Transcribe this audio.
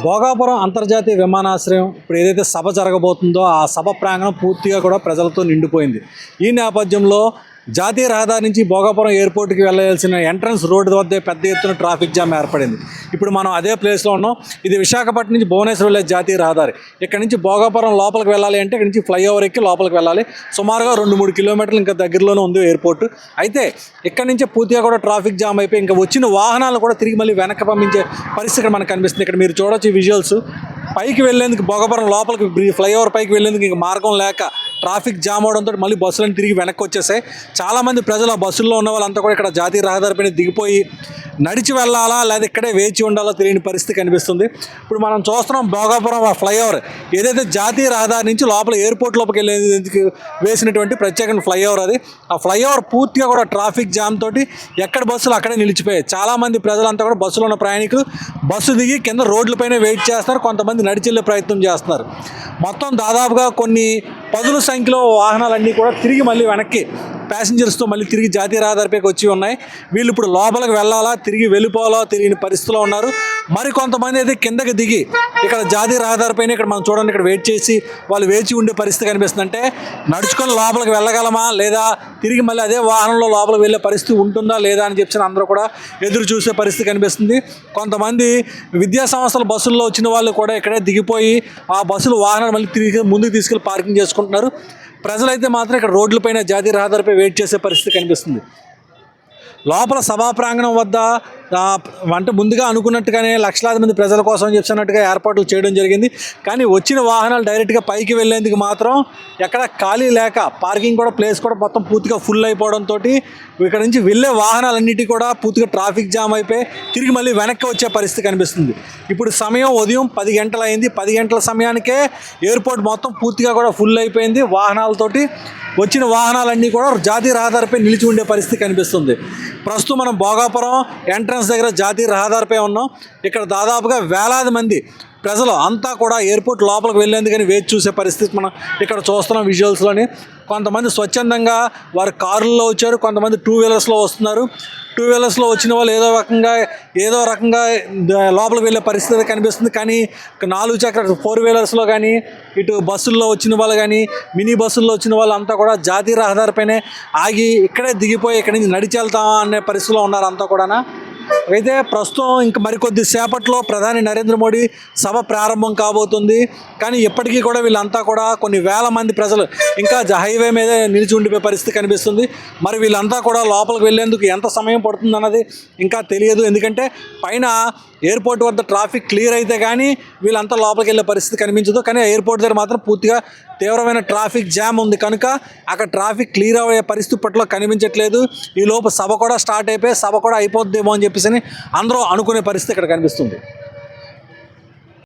భోగాపురం అంతర్జాతీయ విమానాశ్రయం ఇప్పుడు ఏదైతే సభ జరగబోతుందో ఆ సభ ప్రాంగణం పూర్తిగా కూడా ప్రజలతో నిండిపోయింది. ఈ నేపథ్యంలో జాతీయ రహదారి నుంచి భోగాపురం ఎయిర్పోర్ట్కి వెళ్ళాల్సిన ఎంట్రన్స్ రోడ్డు వద్దే పెద్ద ఎత్తున ట్రాఫిక్ జామ్ ఏర్పడింది. ఇప్పుడు మనం అదే ప్లేస్లో ఉన్నాం. ఇది విశాఖపట్నం నుంచి భువనేశ్వర్ వెళ్ళే జాతీయ రహదారి. ఇక్కడ నుంచి భోగాపురం లోపలికి వెళ్ళాలి అంటే ఇక్కడ నుంచి ఫ్లైఓవర్ ఎక్కి లోపలికి వెళ్ళాలి. సుమారుగా 2-3 కిలోమీటర్లు ఇంకా దగ్గరలోనే ఉంది ఎయిర్పోర్ట్. అయితే ఇక్కడ నుంచి పూర్తిగా కూడా ట్రాఫిక్ జామ్ అయిపోయి ఇంకా వచ్చిన వాహనాలు కూడా తిరిగి మళ్ళీ వెనక్కి పంపించే పరిస్థితి ఇక్కడ మనకు కనిపిస్తుంది. ఇక్కడ మీరు చూడొచ్చు ఈ విజువల్స్. పైకి వెళ్ళేందుకు భోగాపురం లోపలికి ఫ్లైఓవర్ పైకి వెళ్ళేందుకు ఇంక మార్గం లేక ట్రాఫిక్ జామ్ అవడంతో మళ్ళీ బస్సులను తిరిగి వెనక్కి వచ్చేసాయి. చాలామంది ప్రజలు ఆ బస్సుల్లో ఉన్న వాళ్ళంతా కూడా ఇక్కడ జాతీయ రహదారిపైన దిగిపోయి నడిచి వెళ్ళాలా లేదా ఇక్కడే వేచి ఉండాలో తెలియని పరిస్థితి కనిపిస్తుంది. ఇప్పుడు మనం చూస్తున్నాం భోగాపురం ఆ ఫ్లైఓవర్ ఏదైతే జాతీయ రహదారి నుంచి లోపల ఎయిర్పోర్ట్ లోపలికి వెళ్ళేందుకు వేసినటువంటి ప్రత్యేకమైన ఫ్లైఓవర్ అది. ఆ ఫ్లైఓవర్ పూర్తిగా కూడా ట్రాఫిక్ జామ్ తోటి ఎక్కడ బస్సులు అక్కడే నిలిచిపోయాయి. చాలామంది ప్రజలంతా కూడా బస్సులో ఉన్న ప్రయాణికులు బస్సు దిగి కింద రోడ్లపైన వెయిట్ చేస్తున్నారు. కొంతమంది నడిచి వెళ్ళే ప్రయత్నం చేస్తున్నారు. మొత్తం దాదాపుగా కొన్ని పదుల సంఖ్యలో వాహనాలన్నీ కూడా తిరిగి మళ్ళీ వెనక్కి ప్యాసింజర్స్తో మళ్ళీ తిరిగి జాతీయ రహదారిపైకి వచ్చి ఉన్నాయి. వీళ్ళు ఇప్పుడు లోపలికి వెళ్ళాలా తిరిగి వెళ్ళిపోవాలో తెలియని పరిస్థితిలో ఉన్నారు. మరి కొంతమంది అయితే కిందకి దిగి ఇక్కడ జాతీయ రహదారిపైన ఇక్కడ మనం చూడండి ఇక్కడ వెయిట్ చేసి వాళ్ళు వేచి ఉండే పరిస్థితి కనిపిస్తుంది. అంటే నడుచుకొని లోపలికి వెళ్ళగలమా లేదా తిరిగి మళ్ళీ అదే వాహనంలో లోపలికి వెళ్ళే పరిస్థితి ఉంటుందా లేదా అని చెప్పి అందరూ కూడా ఎదురు చూసే పరిస్థితి కనిపిస్తుంది. కొంతమంది విద్యా సంస్థల బస్సుల్లో వచ్చిన వాళ్ళు కూడా ఇక్కడే దిగిపోయి ఆ బస్సులు వాహనాలు మళ్ళీ తిరిగి ముందుకు తీసుకెళ్ళి పార్కింగ్ చేసుకుంటున్నారు. ప్రజలైతే మాత్రం ఇక్కడ రోడ్లపైన జాతీయ రహదారిపై వెయిట్ చేసే పరిస్థితి కనిపిస్తుంది. లోపల సభా ప్రాంగణం వద్ద అంటే ముందుగా అనుకున్నట్టుగానే లక్షలాది మంది ప్రజల కోసం చెప్పినట్టుగా ఏర్పాట్లు చేయడం జరిగింది. కానీ వచ్చిన వాహనాలు డైరెక్ట్గా పైకి వెళ్ళేందుకు మాత్రం ఎక్కడ ఖాళీ లేక పార్కింగ్ కూడా ప్లేస్ కూడా మొత్తం పూర్తిగా ఫుల్ అయిపోవడంతో ఇక్కడ నుంచి వెళ్ళే వాహనాలన్నిటి కూడా పూర్తిగా ట్రాఫిక్ జామ్ అయిపోయి తిరిగి మళ్ళీ వెనక్కి వచ్చే పరిస్థితి కనిపిస్తుంది. ఇప్పుడు సమయం ఉదయం 10 గంటలు అయింది. 10 గంటల సమయానికే ఎయిర్పోర్ట్ మొత్తం పూర్తిగా కూడా ఫుల్ అయిపోయింది. వాహనాలతోటి వచ్చిన వాహనాలన్నీ కూడా జాతీయ రహదారిపై నిలిచి ఉండే పరిస్థితి కనిపిస్తుంది. ప్రస్తుతం మనం భోగాపురం ఎంట్రన్స్ దగ్గర జాతీయ రహదారిపై ఉన్నాం. ఇక్కడ దాదాపుగా వేలాది మంది ప్రజలు అంతా కూడా ఎయిర్పోర్ట్ లోపలికి వెళ్ళేందుకని వేచి చూసే పరిస్థితి మనం ఇక్కడ చూస్తున్నాం విజువల్స్లోని. కొంతమంది స్వచ్ఛందంగా వారి కారుల్లో వచ్చారు, కొంతమంది 2 వీలర్స్లో వస్తున్నారు. 2 వీలర్స్లో వచ్చిన వాళ్ళు ఏదో రకంగా లోపలికి వెళ్ళే పరిస్థితి కనిపిస్తుంది. కానీ 4 చక్ర 4 వీలర్స్లో కానీ ఇటు బస్సుల్లో వచ్చిన వాళ్ళు కానీ మినీ బస్సుల్లో వచ్చిన వాళ్ళు అంతా కూడా జాతీయ రహదారిపైనే ఆగి ఇక్కడే దిగిపోయి ఇక్కడి నుంచి నడిచి వెళ్తామా అనే పరిస్థితిలో ఉన్నారు అంతా కూడా. అయితే ప్రస్తుతం ఇంక మరికొద్ది సేపట్లో ప్రధాని నరేంద్ర మోడీ సభ ప్రారంభం కాబోతుంది. కానీ ఇప్పటికీ కూడా వీళ్ళంతా కూడా కొన్ని వేల మంది ప్రజలు ఇంకా హైవే మీద నిలిచి ఉండిపోయే పరిస్థితి కనిపిస్తుంది. మరి వీళ్ళంతా కూడా లోపలికి వెళ్ళేందుకు ఎంత సమయం పడుతుంది అన్నది ఇంకా తెలియదు. ఎందుకంటే పైన ఎయిర్పోర్ట్ వద్ద ట్రాఫిక్ క్లియర్ అయితే కానీ వీళ్ళంతా లోపలికి వెళ్ళే పరిస్థితి కనిపించదు. కానీ ఎయిర్పోర్ట్ దగ్గర మాత్రం పూర్తిగా తీవ్రమైన ట్రాఫిక్ జామ్ ఉంది కనుక అక్కడ ట్రాఫిక్ క్లియర్ అయ్యే పరిస్థితి పట్ల కనిపించట్లేదు. ఈ లోపు సభ కూడా స్టార్ట్ అయిపోయి సభ కూడా అయిపోద్దేమో అని చెప్పేసి అందరూ అనుకునే పరిస్థితి ఇక్కడ కనిపిస్తుంది.